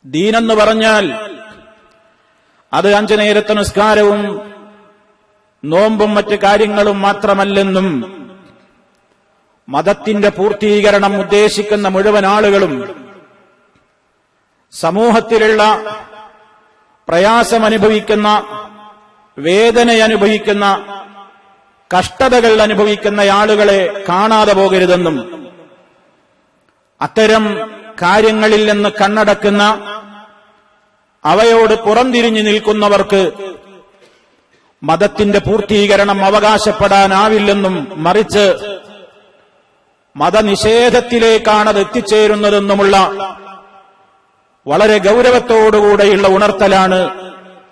ദീനെന്ന് പറഞ്ഞാൽ അത് 5 നേരത്തെ നിസ്കാരവും നോമ്പും മറ്റ് കാര്യങ്ങളും മാത്രമല്ലെന്നും മതത്തിന്റെ പൂർത്തീകരണം ഉദ്ദേശിക്കുന്ന മുഴുവൻ ആളുകളും സമൂഹത്തിലുള്ള പ്രയാസമനുഭവിക്കുന്ന, വേദനയനുഭവിക്കുന്ന, കഷ്ടതകൾ അനുഭവിക്കുന്ന ആളുകളെ കാണാതെ പോകരുതെന്നും അത്തരം കാര്യങ്ങളിൽ നിന്ന് കണ്ണടക്കുന്ന, അവയോട് പുറംതിരിഞ്ഞു നിൽക്കുന്നവർക്ക് മതത്തിന്റെ പൂർത്തീകരണം അവകാശപ്പെടാനാവില്ലെന്നും മറിച്ച് മതനിഷേധത്തിലേക്കാണത് എത്തിച്ചേരുന്നതെന്നുമുള്ള വളരെ ഗൗരവത്തോടുകൂടെയുള്ള ഉണർത്തലാണ്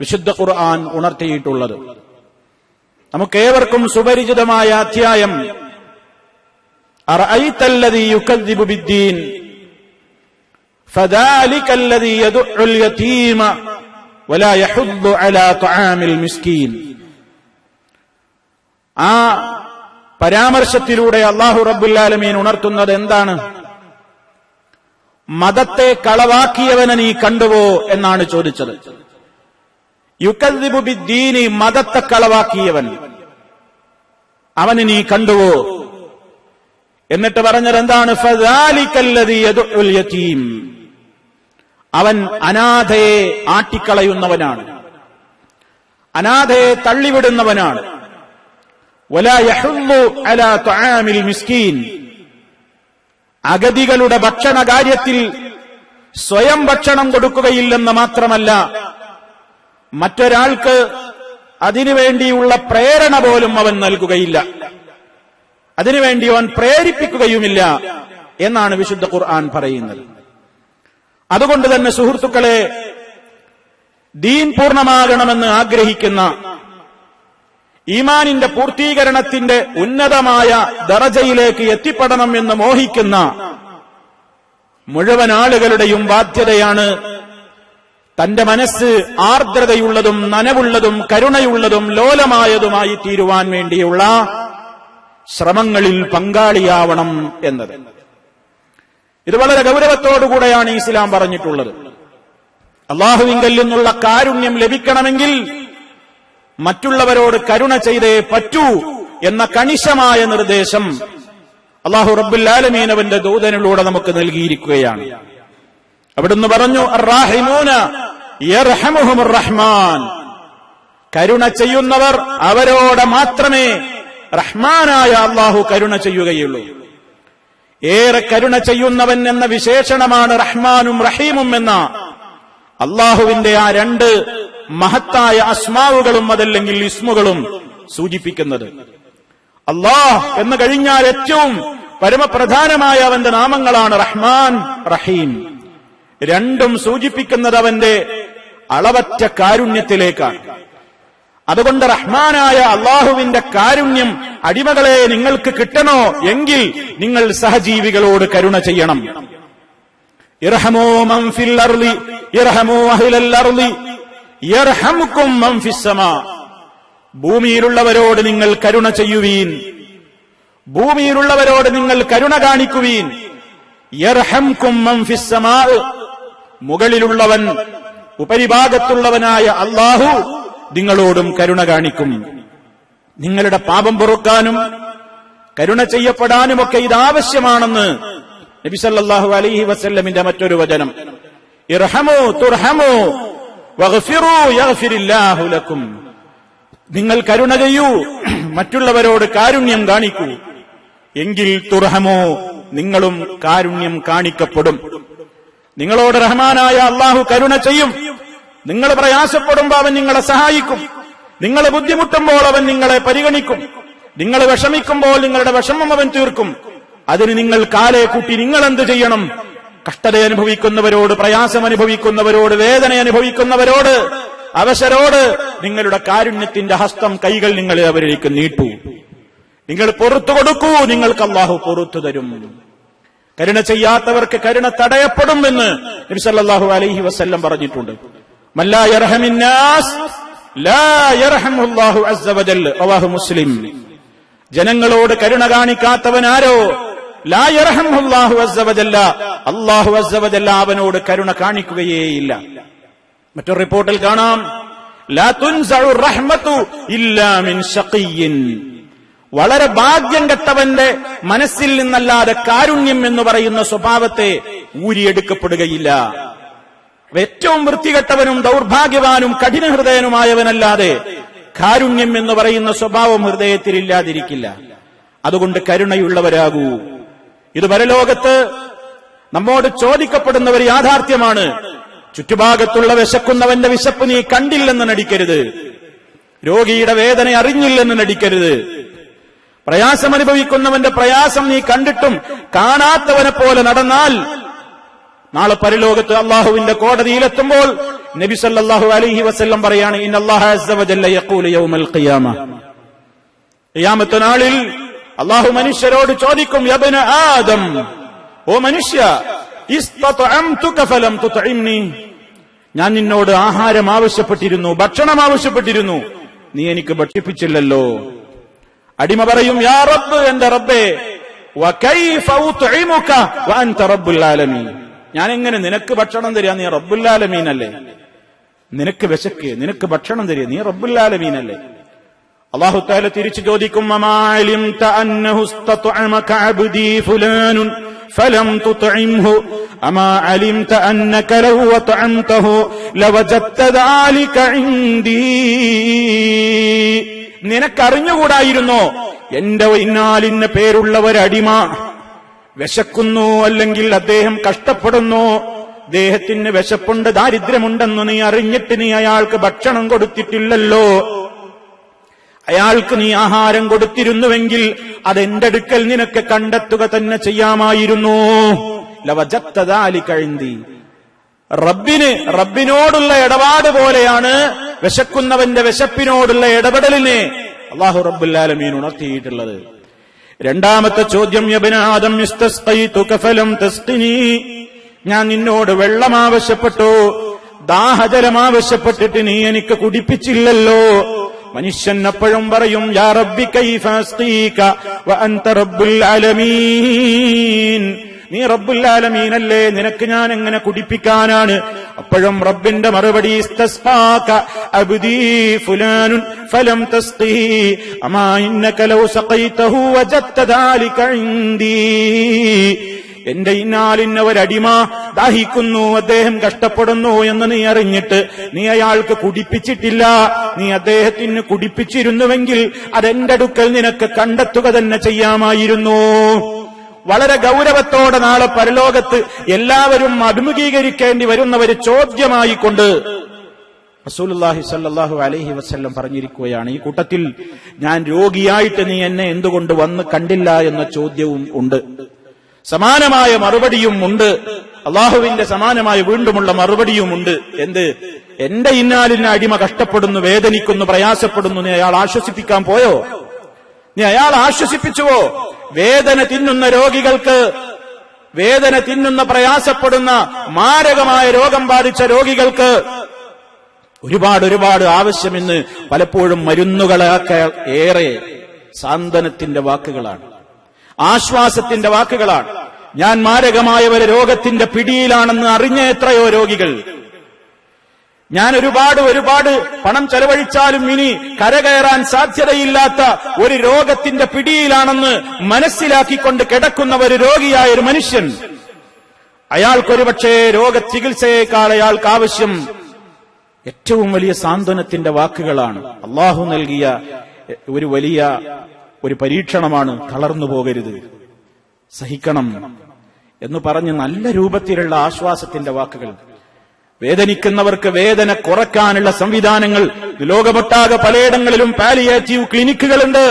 വിശുദ്ധ ഖുർആൻ ഉണർത്തിയിട്ടുള്ളത്. നമുക്കേവർക്കും സുപരിചിതമായ അധ്യായം അറഅയ്തല്ലദീ യുകദ്ദിബു ബിദ്ദീൻ ഫദാലികല്ലദീ യദുഉൽ യതീമ വലാ യഹുദ്ദു അലാ തുആമിൽ മിസ്കീൻ. ആ പരാമർശത്തിലൂടെ അല്ലാഹു റബ്ബുൽ ആലമീൻ ഉണർത്തുന്നത് എന്താണ്? മതത്തെ കളവാക്കിയവനെ നീ കണ്ടുവോ എന്നാണ് ചോദിച്ചത്. യുകദ്ദിബു ബിദ്ദീനി, മതത്തെ കളവാക്കിയവൻ, അവന് നീ കണ്ടുവോ? എന്നിട്ട് പറഞ്ഞത് എന്താണ്? ഫദാലികല്ലദീ യദുഉൽ യതീം, അവൻ അനാഥയെ ആട്ടിക്കളയുന്നവനാണ്, അനാഥയെ തള്ളിവിടുന്നവനാണ്. വലാ യഹുദ്ദു അലാ തുആമിൽ മിസ്കീൻ, അഗതികളുടെ ഭക്ഷണ കാര്യത്തിൽ സ്വയം ഭക്ഷണം കൊടുക്കുകയില്ലെന്ന് മാത്രമല്ല, മറ്റൊരാൾക്ക് അതിനുവേണ്ടിയുള്ള പ്രേരണ പോലും അവൻ നൽകുകയില്ല, അതിനുവേണ്ടി അവൻ പ്രേരിപ്പിക്കുകയുമില്ല എന്നാണ് വിശുദ്ധ ഖുർആൻ പറയുന്നത്. അതുകൊണ്ട് തന്നെ സുഹൃത്തുക്കളെ, ദീൻ പൂർണ്ണമാകണമെന്ന് ആഗ്രഹിക്കുന്ന, ഈമാനിന്റെ പൂർത്തീകരണത്തിന്റെ ഉന്നതമായ ദറജയിലേക്ക് എത്തിപ്പെടണം എന്ന് മോഹിക്കുന്ന മുഴുവൻ ആളുകളുടെയും ബാധ്യതയാണ് തന്റെ മനസ്സ് ആർദ്രതയുള്ളതും നനവുള്ളതും കരുണയുള്ളതും ലോലമായതുമായി തീരുവാൻ വേണ്ടിയുള്ള ശ്രമങ്ങളിൽ പങ്കാളിയാവണം എന്നത്. ഇത് വളരെ ഗൗരവത്തോടുകൂടെയാണ് ഇസ്ലാം പറഞ്ഞിട്ടുള്ളത്. അല്ലാഹുവിങ്കൽ നിന്നുള്ള കാരുണ്യം ലഭിക്കണമെങ്കിൽ മറ്റുള്ളവരോട് കരുണ ചെയ്തേ പറ്റൂ എന്ന കണിശമായ നിർദ്ദേശം അല്ലാഹു റബ്ബുൽ ആലമീൻ അവന്റെ ദൂതനിലൂടെ നമുക്ക് നൽകിയിരിക്കുകയാണ്. അവിടുന്ന് പറഞ്ഞു, അർറാഹിമൂന യർഹമുഹുമുർ റഹ്മാൻ, കരുണ ചെയ്യുന്നവർ അവരോട് മാത്രമേ റഹ്മാനായ അല്ലാഹു കരുണ ചെയ്യുകയുള്ളൂ. ഏറെ കരുണ ചെയ്യുന്നവൻ എന്ന വിശേഷണമാണ് റഹ്മാനും റഹീമും എന്ന അല്ലാഹുവിന്റെ ആ 2 മഹത്തായ അസ്മാവുകളും അതല്ലെങ്കിൽ ഇസ്മുകളും സൂചിപ്പിക്കുന്നത്. അല്ലാഹ് എന്ന് കഴിഞ്ഞാൽ ഏറ്റവും പരമപ്രധാനമായ അവന്റെ നാമങ്ങളാണ് റഹ്മാൻ, റഹീം. രണ്ടും സൂചിപ്പിക്കുന്നത് അവന്റെ അളവറ്റ കാരുണ്യത്തിലേക്കാണ്. അതുകൊണ്ട് റഹ്മാനായ അല്ലാഹുവിന്റെ കാരുണ്യം അടിമകളെ നിങ്ങൾക്ക് കിട്ടണോ എങ്കിൽ നിങ്ങൾ സഹജീവികളോട് കരുണ ചെയ്യണം. ഇർഹമൂ മൻ ഫിൽ അർളി ഇർഹമൂ അഹ്ലൽ അർളി യർഹമുക്കും മൻ ഫിസ് സമാ, ഭൂമിയിലുള്ളവരോട് നിങ്ങൾ കരുണ ചെയ്യുവീൻ, ഭൂമിയിലുള്ളവരോട് നിങ്ങൾ കരുണ കാണിക്കുവീൻ. യർഹംകും മൻ ഫിസ് സമാ, മുകളിലുള്ളവൻ ഉപരിഭാഗത്തുള്ളവനായ അല്ലാഹു നിങ്ങളോടും കരുണ കാണിക്കും. നിങ്ങളുടെ പാപം പൊറുക്കാനും കരുണ ചെയ്യപ്പെടാനുമൊക്കെ ഇതാവശ്യമാണെന്ന് നബി സല്ലല്ലാഹു അലൈഹി വസല്ലമിന്റെ മറ്റൊരു വചനം, ഇർഹമു തുർഹമു വഗ്ഫിറൂ യഗ്ഫിരില്ലാഹു ലക്കും, നിങ്ങൾ കരുണ ചെയ്യൂ, മറ്റുള്ളവരോട് കാരുണ്യം കാണിക്കൂ, എങ്കിൽ തുർഹമോ, നിങ്ങളും കാരുണ്യം കാണിക്കപ്പെടും. നിങ്ങളോട് റഹ്മാനായ അല്ലാഹു കരുണ ചെയ്യും. നിങ്ങൾ പ്രയാസപ്പെടുമ്പോൾ അവൻ നിങ്ങളെ സഹായിക്കും, നിങ്ങൾ ബുദ്ധിമുട്ടുമ്പോൾ അവൻ നിങ്ങളെ പരിഗണിക്കും, നിങ്ങൾ വിഷമിക്കുമ്പോൾ നിങ്ങളുടെ വിഷമം അവൻ തീർക്കും. അതിന് നിങ്ങൾ കാലേ കൂട്ടി നിങ്ങൾ എന്ത് ചെയ്യണം? കഷ്ടത അനുഭവിക്കുന്നവരോട്, പ്രയാസം അനുഭവിക്കുന്നവരോട്, വേദന അനുഭവിക്കുന്നവരോട്, അവശരോട് നിങ്ങളുടെ കാരുണ്യത്തിന്റെ ഹസ്തം, കൈകൾ നിങ്ങൾ അവരിലേക്ക് നീട്ടൂ. നിങ്ങൾ പുറത്തു കൊടുക്കൂ, നിങ്ങൾക്ക് അല്ലാഹു പുറത്തു തരും. കരുണ ചെയ്യാത്തവർക്ക് കരുണ തടയപ്പെടുമെന്ന് നബി സല്ലല്ലാഹു അലൈഹി വസല്ലം പറഞ്ഞിട്ടുണ്ട്. മല്ലാ യർഹമിന്നാസ് ലാ യർഹമുല്ലാഹു അസ്സ വജൽ, റവാഹു മുസ്ലിം. ജനങ്ങളോട് കരുണ കാണിക്കാത്തവനാരോ ലാ യർഹമുല്ലാഹു അസ്സ വജല്ല, അല്ലാഹു അസ്സ വജല്ല അവനോട് കരുണ കാണിക്കുകയേയില്ല. മറ്റൊരു റിപ്പോർട്ടിൽ കാണാം, ലാ തുൻസഉ റഹ്മതു ഇല്ലാ മിൻ ശഖിയ്യിൻ, വളരെ ഭാഗ്യം കെട്ടവന്റെ മനസ്സിൽ നിന്നല്ലാതെ കാരുണ്യം എന്ന് പറയുന്ന സ്വഭാവത്തെ ഊരിയെടുക്കപ്പെടുകയില്ല. ഏറ്റവും വൃത്തികെട്ടവനും ദൗർഭാഗ്യവാനും കഠിനഹൃദയനുമായവനല്ലാതെ കാരുണ്യം എന്ന് പറയുന്ന സ്വഭാവം ഹൃദയത്തിൽ ഇല്ലാതിരിക്കില്ല. അതുകൊണ്ട് കരുണയുള്ളവരാകൂ. ഇത് പരലോകത്ത് നമ്മോട് ചോദിക്കപ്പെടുന്ന ഒരു യാഥാർത്ഥ്യമാണ്. ചുറ്റുഭാഗത്തുള്ള വിശക്കുന്നവന്റെ വിശപ്പ് നീ കണ്ടില്ലെന്ന് നടിക്കരുത്. രോഗിയുടെ വേദന അറിഞ്ഞില്ലെന്ന് നടിക്കരുത്. പ്രയാസം അനുഭവിക്കുന്നവന്റെ പ്രയാസം നീ കണ്ടിട്ടും കാണാത്തവനെ പോലെ നടന്നാൽ നാളെ പരലോകത്ത് അള്ളാഹുവിന്റെ കോടതിയിലെത്തുമ്പോൾ നബി സല്ലല്ലാഹു അലൈഹി വസല്ലം പറയാണ്, ഇന്നല്ലാഹ അസ്സ വജല്ല യഖൂലു യൗമൽ ഖിയാമ, ഖിയാമത്ത് നാളിൽ അള്ളാഹു മനുഷ്യരോട് ചോദിക്കും, യബ്ന ആദം, ഓ മനുഷ്യ, ഇസ്തതഅംതുക ഫലം തുതഇംനി, ഞാൻ നിന്നോട് ആഹാരം ആവശ്യപ്പെട്ടിരുന്നു, ഭക്ഷണം ആവശ്യപ്പെട്ടിരുന്നു, നീ എനിക്ക് ഭക്ഷിപ്പിച്ചില്ലല്ലോ. അടിമ പറയും, യാ റബ്ബ്, എന്റെ റബ്ബേ, വകൈഫ ഉത്ഇമുക വഅൻത റബ്ബുൽ ആലമീൻ, ഞാൻ എങ്ങനെ നിനക്ക് ഭക്ഷണം തരിക, നീ റബ്ബുൽ ആലമീൻ അല്ലേ. നിനക്ക് വിശക്ക്, നിനക്ക് ഭക്ഷണം തരിക, നീ റബ്ബുൽ ആലമീൻ അല്ലേ. അല്ലാഹു തആല തിരിച്ചു ചോദിക്കും, അമാ അലിംത അന്നഹു ഇസ്തതഅമക അബ്ദി ഫുലാനുൻ ഫലം തുത്ഇംഹു അമാ അലിംത അന്നക ലൗ വതഅംതഹു ലവജദ്ത ദാലിക ഇൻദീ, നിനക്കറിഞ്ഞുകൂടായിരുന്നോ എന്റെ ഇന്നാലിന്ന പേരുള്ള ഒരടിമ വിശക്കുന്നു, അല്ലെങ്കിൽ അദ്ദേഹം കഷ്ടപ്പെടുന്നു, അദ്ദേഹത്തിന് വിശപ്പുണ്ട്, ദാരിദ്ര്യമുണ്ടെന്ന് നീ അറിഞ്ഞിട്ട് നീ അയാൾക്ക് ഭക്ഷണം കൊടുത്തിട്ടില്ലല്ലോ. അയാൾക്ക് നീ ആഹാരം കൊടുത്തിരുന്നുവെങ്കിൽ അതെന്റെ അടുക്കൽ നിനക്ക് കണ്ടെത്തുക തന്നെ ചെയ്യാമായിരുന്നു. ലവജദ്ത ദാലിക ഇൻദീ, റബ്ബിനോടുള്ള ഇടപാട് പോലെയാണ് വിശക്കുന്നവന്റെ വിശപ്പിനോടുള്ള ഇടപെടലിനെ അല്ലാഹു റബ്ബുൽ ആലമീൻ ഉണർത്തിയിട്ടുള്ളത്. രണ്ടാമത്തെ ചോദ്യം, യബ്ന ആദം ഇസ്തസ്ഖൈതുക ഫലം തസ്ഖിനി, ഞാൻ നിന്നോട് വെള്ളം ആവശ്യപ്പെട്ടു, ദാഹജലം ആവശ്യപ്പെട്ടിട്ട് നീ എനിക്ക് കുടിപ്പിച്ചില്ലല്ലോ. മനുഷ്യൻ എപ്പോഴും പറയും, യാ റബ്ബി കൈഫ അസ്ഖീക വഅൻത റബ്ബുൽ ആലമീൻ, നീ റബ്ബുൽ ആലമീനല്ലേ, നിനക്ക് ഞാൻ എങ്ങനെ കുടിപ്പിക്കാനാണ്. അപ്പോഴും റബ്ബിന്റെ മറുപടി, ഇസ്തസ്ഖാക അബ്ദീ ഫുലാനുൻ ഫലം തസ്ഖീ അമാ ഇന്നക ലൗ സഖൈതഹു വജദ്ത ദാലിക ഇൻദീ, എന്റെ ഇന്നാലിന്ന ഒരടിമ ദാഹിക്കുന്നു, അദ്ദേഹം കഷ്ടപ്പെടുന്നു എന്ന് നീ അറിഞ്ഞിട്ട് നീ അയാൾക്ക് കുടിപ്പിച്ചിട്ടില്ല. നീ അദ്ദേഹത്തിന് കുടിപ്പിച്ചിരുന്നുവെങ്കിൽ അതെന്റെ അടുക്കൽ നിനക്ക് കണ്ടെത്തുക തന്നെ ചെയ്യാമായിരുന്നു. വളരെ ഗൗരവത്തോടെ നാളെ പരലോകത്ത് എല്ലാവരും അഭിമുഖീകരിക്കേണ്ടി വരുന്ന ഒരു ചോദ്യമായിക്കൊണ്ട് റസൂലുള്ളാഹി സ്വല്ലല്ലാഹു അലൈഹി വസല്ലം പറഞ്ഞിരിക്കുകയാണ്, ഈ കൂട്ടത്തിൽ ഞാൻ രോഗിയായിട്ട് നീ എന്നെ എന്തുകൊണ്ട് വന്ന് കണ്ടില്ല എന്ന ചോദ്യവും ഉണ്ട്. സമാനമായ മറുപടിയും ഉണ്ട്. അള്ളാഹുവിന്റെ സമാനമായ വീണ്ടുമുള്ള മറുപടിയുമുണ്ട്. എന്ത്? എന്റെ ഇന്നാലിന് അടിമ കഷ്ടപ്പെടുന്നു, വേദനിക്കുന്നു, പ്രയാസപ്പെടുന്നു, നീ അയാൾ ആശ്വസിപ്പിക്കാൻ പോയോ? നീ അയാൾ ആശ്വസിപ്പിച്ചുവോ? വേദന തിന്നുന്ന രോഗികൾക്ക്, വേദന തിന്നുന്ന പ്രയാസപ്പെടുന്ന മാരകമായ രോഗം ബാധിച്ച രോഗികൾക്ക് ഒരുപാട് ആവശ്യമെന്ന് പലപ്പോഴും മരുന്നുകളൊക്കെ ഏറെ സാന്ത്വനത്തിന്റെ വാക്കുകളാണ്, ആശ്വാസത്തിന്റെ വാക്കുകളാണ്. ഞാൻ മാരകമായ ഒരു രോഗത്തിന്റെ പിടിയിലാണെന്ന് അറിഞ്ഞ എത്രയോ രോഗികൾ, ഞാൻ ഒരുപാട് പണം ചെലവഴിച്ചാലും ഇനി കരകയറാൻ സാധ്യതയില്ലാത്ത ഒരു രോഗത്തിന്റെ പിടിയിലാണെന്ന് മനസ്സിലാക്കിക്കൊണ്ട് കിടക്കുന്ന ഒരു രോഗിയായ ഒരു മനുഷ്യൻ, അയാൾക്കൊരുപക്ഷേ രോഗചികിത്സയേക്കാൾ അയാൾക്ക് ആവശ്യം ഏറ്റവും വലിയ സാന്ത്വനത്തിന്റെ വാക്കുകളാണ്. അള്ളാഹു നൽകിയ ഒരു വലിയ ഒരു പരീക്ഷണമാണ്. തളർന്നു പോകരുത്, സഹിക്കണം എന്ന് പറഞ്ഞ് നല്ല രൂപത്തിലുള്ള ആശ്വാസത്തിന്റെ വാക്കുകൾ. വേദനിക്കുന്നവർക്ക് വേദന കുറയ്ക്കാനുള്ള സംവിധാനങ്ങൾ ലോകമൊട്ടാകെ പലയിടങ്ങളിലും പാലിയേറ്റീവ് ക്ലിനിക്കുകളുണ്ട്.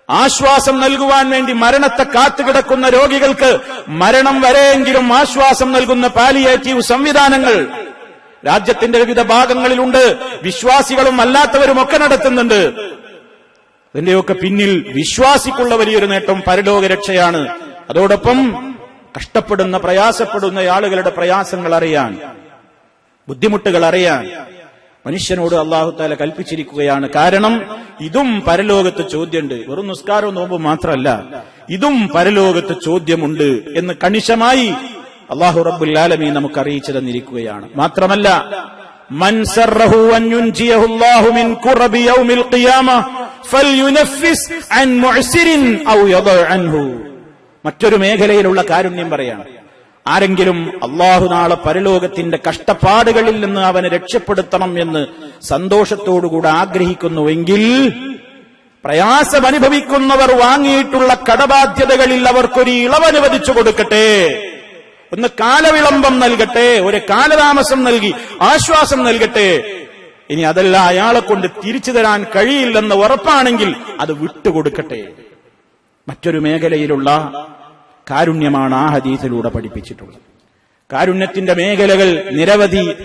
ആശ്വാസം നൽകുവാൻ വേണ്ടി മരണത്തെ കാത്തുകിടക്കുന്ന രോഗികൾക്ക് മരണം വരെയെങ്കിലും ആശ്വാസം നൽകുന്ന പാലിയേറ്റീവ് സംവിധാനങ്ങൾ രാജ്യത്തിന്റെ വിവിധ ഭാഗങ്ങളിലുണ്ട്. വിശ്വാസികളും അല്ലാത്തവരുമൊക്കെ നടത്തുന്നുണ്ട്. അതിന്റെയൊക്കെ പിന്നിൽ വിശ്വാസിക്കുള്ള വലിയൊരു നേട്ടം പരലോകരക്ഷയാണ്. അതോടൊപ്പം കഷ്ടപ്പെടുന്ന പ്രയാസപ്പെടുന്ന ആളുകളുടെ പ്രയാസങ്ങൾ അറിയാൻ, ബുദ്ധിമുട്ടുകൾ അറിയാൻ, മനുഷ്യനോട് അല്ലാഹു തആല കൽപ്പിച്ചിരിക്കുകയാണ്. കാരണം ഇതും പരലോകത്ത് ചോദ്യമുണ്ട്. വെറും നിസ്കാരവും നോമ്പും മാത്രമല്ല, ഇതും പരലോകത്ത് ചോദ്യമുണ്ട് എന്ന് കണിശമായി അല്ലാഹു റബ്ബുൽ ആലമീൻ നമുക്ക് അറിയിച്ചു തന്നിരിക്കുകയാണ്. മാത്രമല്ല, മൻ സറഹു അൻ യുൻജിയഹു അല്ലാഹു മിൻ ഖുറബി യൗമിൽ ഖിയാമ ഫൽയുനഫിസ് അൻ മുഅ്സിരിൻ ഔ യദഉ അൻഹു. മറ്റൊരു മേഖലയിലുള്ള കാരുണ്യം പറയാണ്. ആരെങ്കിലും അല്ലാഹു നാളെ പരലോകത്തിന്റെ കഷ്ടപ്പാടുകളിൽ നിന്ന് അവനെ രക്ഷപ്പെടുത്തണം എന്ന് സന്തോഷത്തോടുകൂടെ ആഗ്രഹിക്കുന്നുവെങ്കിൽ പ്രയാസം അനുഭവിക്കുന്നവർ വാങ്ങിയിട്ടുള്ള കടബാധ്യതകളിൽ അവർക്കൊരു ഇളവനുവദിച്ചു കൊടുക്കട്ടെ, ഒന്ന് കാലവിളംബം നൽകട്ടെ, ഒരു കാലതാമസം നൽകി ആശ്വാസം നൽകട്ടെ. ഇനി അതല്ല അയാളെ കൊണ്ട് തിരിച്ചു തരാൻ കഴിയില്ലെന്ന് ഉറപ്പാണെങ്കിൽ അത് വിട്ടുകൊടുക്കട്ടെ. മറ്റൊരു മേഖലയിലുള്ള കാരുണ്യമാണ് ആ ഹദീസിലൂടെ പഠിപ്പിച്ചിട്ടുള്ളത്. കാരുണ്യത്തിന്റെ മേഖലകൾ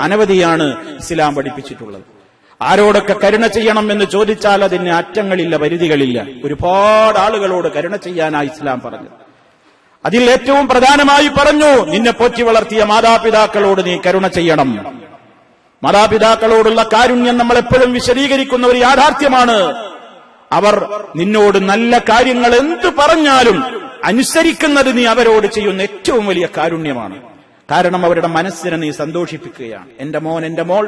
അനവധിയാണ് ഇസ്ലാം പഠിപ്പിച്ചിട്ടുള്ളത്. ആരോടൊക്കെ കരുണ ചെയ്യണം എന്ന് ചോദിച്ചാൽ അതിന് അറ്റങ്ങളില്ല, പരിധികളില്ല. ഒരുപാട് ആളുകളോട് കരുണ ചെയ്യാനായി ഇസ്ലാം പറഞ്ഞു. അതിൽ ഏറ്റവും പ്രധാനമായി പറഞ്ഞു, നിന്നെ പോറ്റി വളർത്തിയ മാതാപിതാക്കളോട് നീ കരുണ ചെയ്യണം. മാതാപിതാക്കളോടുള്ള കാരുണ്യം നമ്മൾ എപ്പോഴും വിശദീകരിക്കുന്ന ഒരു യാഥാർത്ഥ്യമാണ്. അവർ നിന്നോട് നല്ല കാര്യങ്ങൾ എന്തു പറഞ്ഞാലും അനുസരിക്കുന്നത് നീ അവരോട് ചെയ്യുന്ന ഏറ്റവും വലിയ കാരുണ്യമാണ്. കാരണം അവരുടെ മനസ്സിനെ നീ സന്തോഷിപ്പിക്കുകയാണ്. എന്റെ മോൻ, എന്റെ മോൾ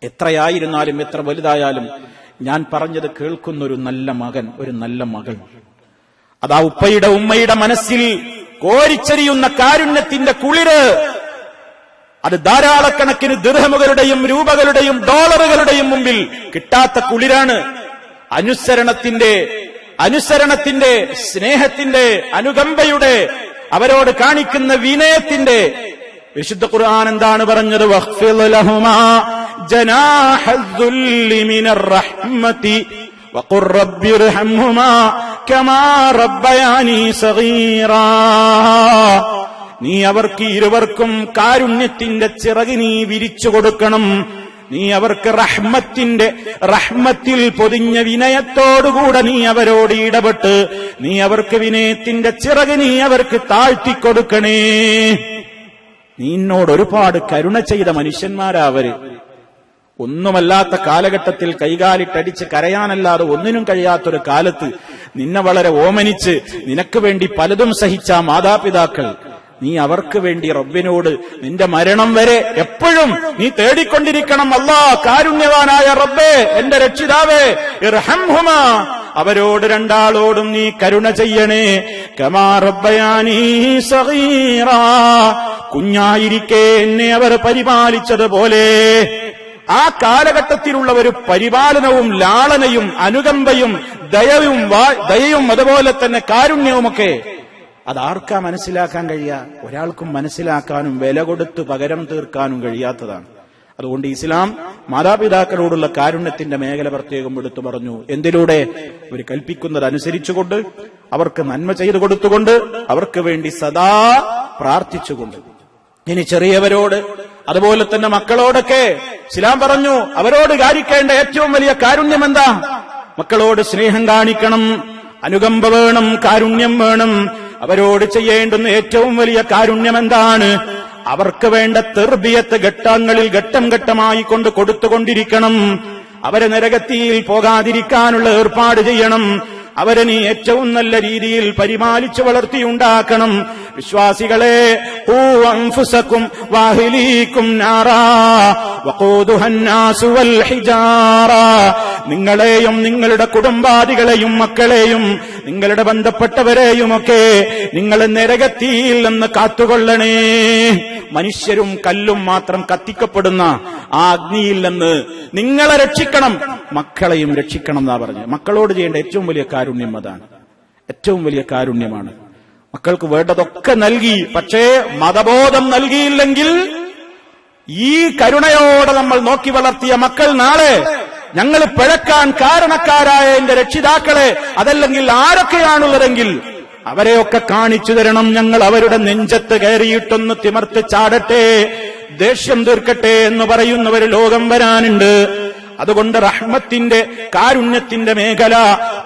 എത്രയായിരുന്നാലും എത്ര വലുതായാലും ഞാൻ പറഞ്ഞത് കേൾക്കുന്നൊരു നല്ല മകൻ, ഒരു നല്ല മകൾ, അതാ ഉപ്പയുടെ ഉമ്മയുടെ മനസ്സിൽ കോരിച്ചെരിയുന്ന കാരുണ്യത്തിന്റെ കുളിര്. അത് ധാരാളക്കണക്കിന് ദിർഹമുകളുടെയും രൂപകളുടെയും ഡോളറുകളുടെയും മുമ്പിൽ കിട്ടാത്ത കുളിരാണ്. അനുസരണത്തിന്റെ സ്നേഹത്തിന്റെ, അനുകമ്പയുടെ, അവരോട് കാണിക്കുന്ന വിനയത്തിന്റെ. വിശുദ്ധ ഖുർആൻ എന്താണ് പറഞ്ഞത്? വഖ്ഫിദ് ലഹുമാ ജനാഹദ്ദുല്ലി മിനർ റഹ്മതി വഖുർ റബ്ബിർഹംഹുമാ കമാ റബ്ബയാനി സഗീറാ. നീ അവർക്ക് ഇരുവർക്കും കാരുണ്യത്തിന്റെ ചിറക് നീ വിരിച്ചു കൊടുക്കണം. നീ അവർക്ക് റഹ്മത്തിൽ പൊതിഞ്ഞ വിനയത്തോടുകൂടെ നീ അവരോട് ഇടപെട്ട് നീ അവർക്ക് വിനയത്തിന്റെ ചിറക് നീ അവർക്ക് താഴ്ത്തിക്കൊടുക്കണേ. നിന്നോട് ഒരുപാട് കരുണ ചെയ്ത മനുഷ്യന്മാരാ അവര്. ഒന്നുമല്ലാത്ത കാലഘട്ടത്തിൽ കൈകാലിട്ടടിച്ച് കരയാനല്ലാതെ ഒന്നിനും കഴിയാത്തൊരു കാലത്ത് നിന്നെ വളരെ ഓമനിച്ച് നിനക്ക് വേണ്ടി പലതും സഹിച്ച മാതാപിതാക്കൾ, നീ അവർക്ക് വേണ്ടി റബ്ബിനോട് നിന്റെ മരണം വരെ എപ്പോഴും നീ തേടിക്കൊണ്ടിരിക്കണം. അല്ലാ, കാരുണ്യവാനായ റബ്ബേ, എന്റെ രക്ഷിതാവേ, ഇർഹംഹുമാ, അവരോട് രണ്ടാളോടും നീ കരുണ ചെയ്യണേ. കമാ റബ്ബയാനി സഗീറാ, കുഞ്ഞായിരിക്കെ എന്നെ അവർ പരിപാലിച്ചതുപോലെ. ആ കാലഘട്ടത്തിലുള്ള ഒരു പരിപാലനവും ലാളനയും അനുകമ്പയും ദയയും അതുപോലെ തന്നെ കാരുണ്യവുമൊക്കെ അതാർക്കാ മനസ്സിലാക്കാൻ കഴിയുക? ഒരാൾക്കും മനസ്സിലാക്കാനും വില കൊടുത്ത് പകരം തീർക്കാനും കഴിയാത്തതാണ്. അതുകൊണ്ട് ഇസ്ലാം മാതാപിതാക്കളോടുള്ള കാരുണ്യത്തിന്റെ മേഖല പ്രത്യേകം എടുത്തു പറഞ്ഞു. എന്തിലൂടെ? അവർ കൽപ്പിക്കുന്നത് അനുസരിച്ചുകൊണ്ട്, അവർക്ക് നന്മ ചെയ്തു കൊടുത്തുകൊണ്ട്, അവർക്ക് വേണ്ടി സദാ പ്രാർത്ഥിച്ചുകൊണ്ട്. ഇനി ചെറിയവരോട് അതുപോലെ തന്നെ മക്കളോടൊക്കെ ഇസ്ലാം പറഞ്ഞു, അവരോട് കാണിക്കേണ്ട ഏറ്റവും വലിയ കാരുണ്യം എന്താ? മക്കളോട് സ്നേഹം കാണിക്കണം, അനുകമ്പ വേണം, കാരുണ്യം വേണം. അവരോട് ചെയ്യേണ്ടുന്ന ഏറ്റവും വലിയ കാരുണ്യം എന്താണ്? അവർക്ക് വേണ്ട തർബിയത്ത് ഘട്ടം ഘട്ടമായി കൊണ്ട് കൊടുത്തുകൊണ്ടിരിക്കണം. അവരെ നരകത്തിയിൽ പോകാതിരിക്കാനുള്ള ഏർപ്പാട് ചെയ്യണം. അവരെ നീ ഏറ്റവും നല്ല രീതിയിൽ പരിപാലിച്ചു വളർത്തിയുണ്ടാക്കണം. വിശ്വാസികളെ, ഖൂ അൻഫുസകും വഅഹ്ലീകും നാറാ വഖൂദുഹൻ നാസു വൽ ഹിജാറ. നിങ്ങളെയും നിങ്ങളുടെ കുടുംബാദികളെയും മക്കളെയും നിങ്ങളുടെ ബന്ധപ്പെട്ടവരെയുമൊക്കെ നിങ്ങൾ നരകത്തിയിൽ നിന്ന് കാത്തുകൊള്ളണേ. മനുഷ്യരും കല്ലും മാത്രം കത്തിക്കപ്പെടുന്ന ആ അഗ്നിയിൽ നിന്ന് നിങ്ങളെ രക്ഷിക്കണം, മക്കളെയും രക്ഷിക്കണം എന്നാ പറഞ്ഞു. മക്കളോട് ചെയ്യേണ്ട ഏറ്റവും വലിയ കാരുണ്യം അതാണ്. ഏറ്റവും വലിയ കാരുണ്യമാണ്. മക്കൾക്ക് വേണ്ടതൊക്കെ നൽകി, പക്ഷേ മതബോധം നൽകിയില്ലെങ്കിൽ ഈ കരുണയോടെ നമ്മൾ നോക്കി വളർത്തിയ മക്കൾ നാളെ ഞങ്ങൾ പിഴക്കാൻ കാരണക്കാരായ എന്റെ രക്ഷിതാക്കളെ, അതല്ലെങ്കിൽ ആരൊക്കെയാണുള്ളതെങ്കിൽ അവരെയൊക്കെ കാണിച്ചു തരണം. ഞങ്ങൾ അവരുടെ നെഞ്ചത്ത് കയറിയിട്ടൊന്ന് തിമർത്ത് ചാടട്ടെ, ദേഷ്യം തീർക്കട്ടെ എന്ന് പറയുന്ന ഒരു ലോകം വരാനുണ്ട്. അതുകൊണ്ട് റഹ്മത്തിന്റെ, കാരുണ്യത്തിന്റെ മേഖല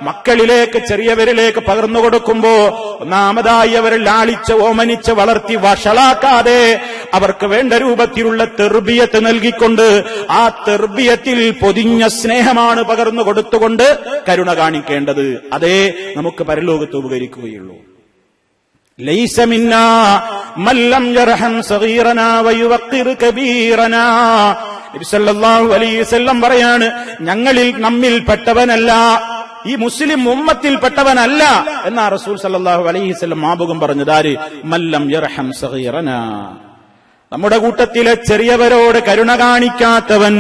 മക്കളിലേക്ക്, ചെറിയവരിലേക്ക് പകർന്നു കൊടുക്കുമ്പോ ഒന്നാമതായി അവരെ ലാളിച്ച് ഓമനിച്ച് വളർത്തി വഷളാക്കാതെ അവർക്ക് വേണ്ട രൂപത്തിലുള്ള തെർബിയത്ത് നൽകിക്കൊണ്ട് ആ തെർബിയത്തിൽ പൊതിഞ്ഞ സ്നേഹമാണ് പകർന്നു കൊടുത്തുകൊണ്ട് കരുണ കാണിക്കേണ്ടത്. അതേ നമുക്ക് പരലോകത്ത് ഉപകരിക്കുകയുള്ളൂ. ലൈസ മിന്നാ മല്ലം യർഹം സഗീറനാ വയുവഖിർ കബീറനാ. നബി സല്ലല്ലാഹു അലൈഹി വസല്ലം പറയാണ്, നമ്മിൽപ്പെട്ടവനല്ല, ഈ മുസ്ലിം ഉമ്മത്തിൽപ്പെട്ടവനല്ല എന്നാ റസൂൽ സല്ലല്ലാഹു അലൈഹി വസല്ലം മാബുകം പറഞ്ഞത്. ആര്? മല്ലം യർഹം സഗീറനാ. നമ്മുടെ കൂട്ടത്തിലെ ചെറിയവരോട് കരുണ കാണിക്കാത്തവൻ,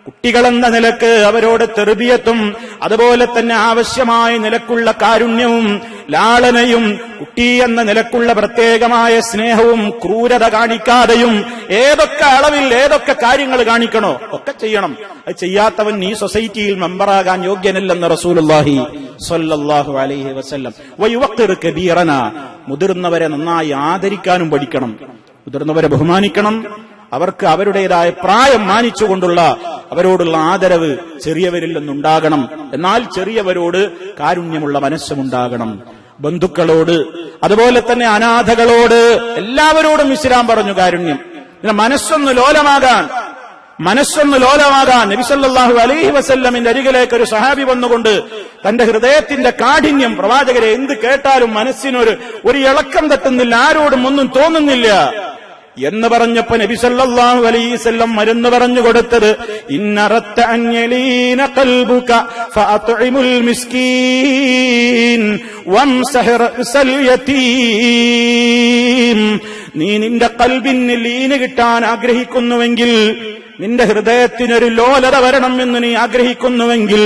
കുട്ടികളെന്ന നിലക്ക് അവരോട് തെർബിയത്തും അതുപോലെ തന്നെ ആവശ്യമായ നിലക്കുള്ള കാരുണ്യവും ലാളനയും കുട്ടി എന്ന നിലക്കുള്ള പ്രത്യേകമായ സ്നേഹവും ക്രൂരത കാണിക്കാതെയും ഏതൊക്കെ അളവിൽ ഏതൊക്കെ കാര്യങ്ങൾ കാണിക്കണോ ഒക്കെ ചെയ്യണം. അത് ചെയ്യാത്തവൻ ഈ സൊസൈറ്റിയിൽ മെമ്പറാകാൻ യോഗ്യനല്ലെന്ന് റസൂലുള്ളാഹി സ്വല്ലല്ലാഹു അലൈഹി വസല്ലം. വയുവഖിർ കബീറന. മുതിർന്നവരെ നന്നായി ആദരിക്കാനും പഠിക്കണം, മുതിർന്നവരെ ബഹുമാനിക്കണം. അവർക്ക് അവരുടേതായ പ്രായം മാനിച്ചുകൊണ്ടുള്ള അവരോടുള്ള ആദരവ് ചെറിയവരിൽ നിന്നുണ്ടാകണം. എന്നാൽ ചെറിയവരോട് കാരുണ്യമുള്ള മനസ്സുമുണ്ടാകണം. ബന്ധുക്കളോട് അതുപോലെ തന്നെ അനാഥകളോട് എല്ലാവരോടും ഇസ്ലാം പറഞ്ഞു കാരുണ്യം. പിന്നെ മനസ്സൊന്ന് ലോലമാകാൻ നബി സല്ലല്ലാഹു അലൈഹി വസല്ലമിന്റെ അരികിലേക്ക് ഒരു സഹാബി വന്നുകൊണ്ട് തന്റെ ഹൃദയത്തിന്റെ കാഠിന്യം, പ്രവാചകരെ എന്ത് കേട്ടാലും മനസ്സിനൊരു ഇളക്കം തട്ടുന്നില്ല, ആരോടും ഒന്നും തോന്നുന്നില്ല എന്ന് പറഞ്ഞപ്പോ നബി സല്ലല്ലാഹു അലൈഹി വസല്ലം മരുന്ന് പറഞ്ഞു കൊടുത്തത്, ഇന്നറത്ത അൻയലീന ഖൽബുക ഫഅത്ഇമുൽ മിസ്കീൻ വംസഹ് റഅസൽ യതീം. നീ നിന്റെ ഖൽബിന് ലീന് കിട്ടാൻ ആഗ്രഹിക്കുന്നുവെങ്കിൽ, നിന്റെ ഹൃദയത്തിനൊരു ലോലത വരണം എന്ന് നീ ആഗ്രഹിക്കുന്നുവെങ്കിൽ,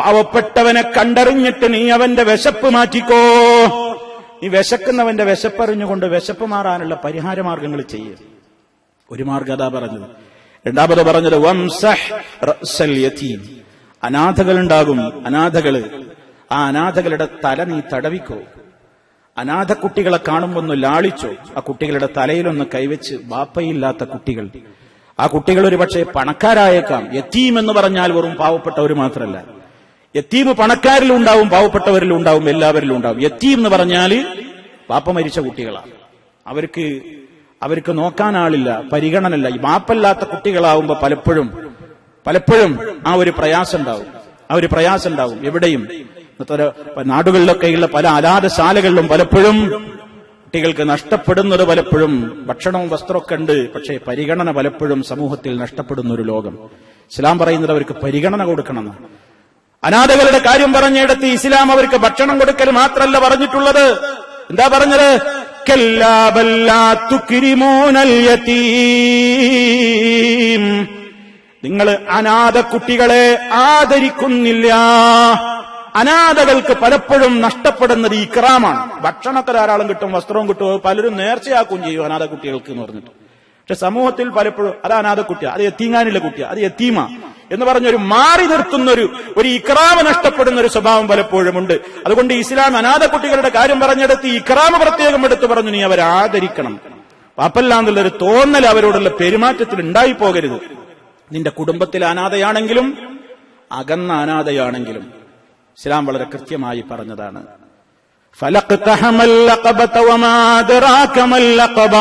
പാവപ്പെട്ടവനെ കണ്ടറിഞ്ഞിട്ട് നീ അവന്റെ വിശപ്പ് മാറ്റിക്കോ. ഈ വിശക്കുന്നവന്റെ വിശപ്പറിഞ്ഞുകൊണ്ട് വിശപ്പ് മാറാനുള്ള പരിഹാരമാർഗങ്ങൾ ചെയ്യുക. ഒരു മാർഗം അതാ പറഞ്ഞത്. രണ്ടാമത് പറഞ്ഞത് വംസഹ് റഅസൽ യതീം. അനാഥകളുണ്ടാകും, ആ അനാഥകളുടെ തല നീ തടവിക്കോ. അനാഥ കുട്ടികളെ കാണുമ്പോൾ ഒന്ന് ലാളിച്ചോ. ആ കുട്ടികളുടെ തലയിലൊന്ന് കൈവച്ച്. ബാപ്പയില്ലാത്ത കുട്ടികൾ, ആ കുട്ടികൾ ഒരു പക്ഷേ പണക്കാരായേക്കാം. യതീം എന്ന് പറഞ്ഞാൽ വെറും പാവപ്പെട്ടവർ മാത്രമല്ല. യത്തീം പണക്കാരിലും ഉണ്ടാവും, പാവപ്പെട്ടവരിലും ഉണ്ടാവും, എല്ലാവരിലും ഉണ്ടാവും. യത്തീം എന്ന് പറഞ്ഞാൽ പാപ്പ മരിച്ച കുട്ടികളാണ്. അവർക്ക് നോക്കാനാളില്ല, പരിഗണനല്ല. ഈ മാപ്പല്ലാത്ത കുട്ടികളാവുമ്പോ പലപ്പോഴും ആ ഒരു പ്രയാസം ഉണ്ടാവും. എവിടെയും നാടുകളിലൊക്കെയുള്ള പല അനാഥശാലകളിലും പലപ്പോഴും കുട്ടികൾക്ക് നഷ്ടപ്പെടുന്നത് പലപ്പോഴും ഭക്ഷണവും വസ്ത്രമൊക്കെ ഉണ്ട്, പക്ഷേ പരിഗണന പലപ്പോഴും സമൂഹത്തിൽ നഷ്ടപ്പെടുന്ന ഒരു ലോകം. ഇസ്ലാം പറയുന്നത് അവർക്ക് പരിഗണന കൊടുക്കണം. അനാഥകളുടെ കാര്യം പറഞ്ഞിടത്ത് ഇസ്ലാം അവർക്ക് ഭക്ഷണം കൊടുക്കൽ മാത്രമല്ല പറഞ്ഞിട്ടുള്ളത്. എന്താ പറഞ്ഞത്? കല്ലാ ബല്ലാ തുക്രിമൂനൽ യതീം. നിങ്ങൾ അനാഥ കുട്ടികളെ ആദരിക്കുന്നില്ല. അനാഥകൾക്ക് പലപ്പോഴും നഷ്ടപ്പെടുന്നത് ഇക്റാമാണ്. ഭക്ഷണമൊക്കെ ധാരാളം കിട്ടും, വസ്ത്രവും കിട്ടും, പലരും നേർച്ചയാക്കുകയും ചെയ്യും അനാഥ കുട്ടികൾക്ക് എന്ന് പറഞ്ഞിട്ട്. പക്ഷെ സമൂഹത്തിൽ പലപ്പോഴും അത് അനാഥ കുട്ടിയാ, അത് എത്തീങ്ങാനുള്ള കുട്ടിയാ, അത് എത്തീമാ എന്ന് പറഞ്ഞൊരു മാറി നിർത്തുന്ന ഒരു ഇക്റാമ് നഷ്ടപ്പെടുന്ന ഒരു സ്വഭാവം പലപ്പോഴും ഉണ്ട്. അതുകൊണ്ട് ഇസ്ലാം അനാഥ കുട്ടികളുടെ കാര്യം പറഞ്ഞെടുത്ത് ഇക്റാമ് പ്രത്യേകം എടുത്തു പറഞ്ഞു, നീ അവരെ ആദരിക്കണം. പാപ്പല്ലാന്നുള്ളൊരു തോന്നൽ അവരോടുള്ള പെരുമാറ്റത്തിൽ ഉണ്ടായിപ്പോകരുത്. നിന്റെ കുടുംബത്തിലെ അനാഥയാണെങ്കിലും അകന്ന അനാഥയാണെങ്കിലും ഇസ്ലാം വളരെ കൃത്യമായി പറഞ്ഞതാണ്. ഫലഖ്തഹമൽ ലഖബത വമാ അദ്റാക മൽ ലഖബ